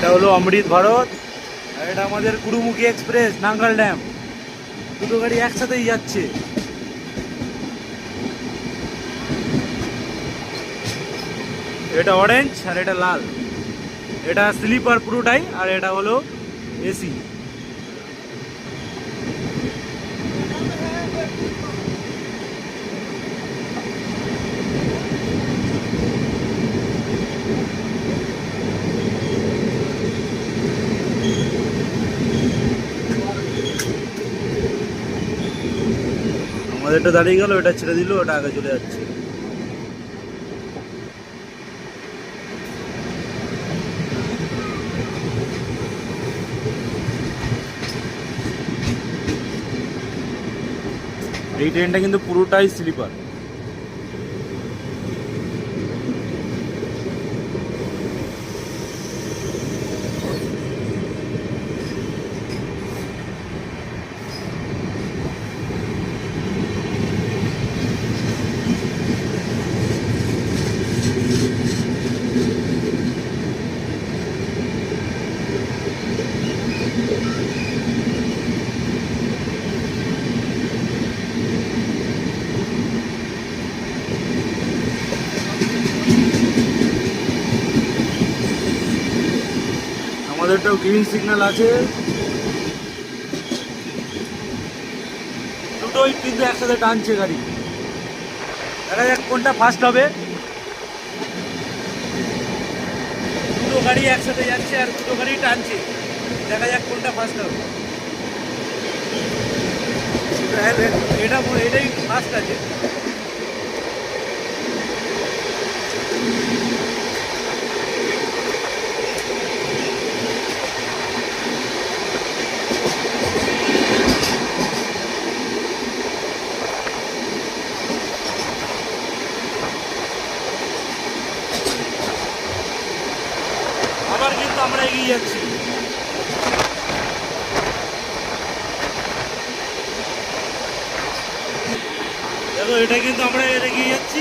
এটা হলো অমৃত ভারত, আর এটা আমাদের কুড়ুমুখী এক্সপ্রেস নাঙ্গল ড্যাম। দুটো গাড়ি একসাথেই যাচ্ছে। এটা অরেঞ্জ আর এটা লাল। এটা স্লিপার পুরোটাই, আর এটা হলো এসি। আমাদেরটা দাঁড়িয়ে গেল, এটা ছেড়ে দিল, ওটা আগে চলে যাচ্ছে। এই ট্রেনটা কিন্তু পুরোটাই স্লিপার। আমাদেরটাও গ্রিন সিগন্যাল আছে। দুটোই কিন্তু একসাথে টানছে গাড়ি। দেখা যাক কোনটা ফার্স্ট হবে। দুটো গাড়ি একসাথে যাচ্ছে আর দুটো গাড়ি টানছে। দেখা যাক কোনটা ফার্স্ট হবে। এটাই ফার্স্ট আছে। আবার কিন্তু আমরা এগিয়ে যাচ্ছি। দেখো, এটা কিন্তু আমরা এগিয়ে যাচ্ছি।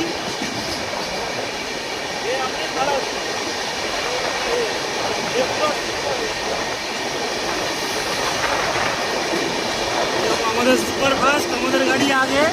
আমাদের সুপার ফাস্ট, আমাদের গাড়ি আগে।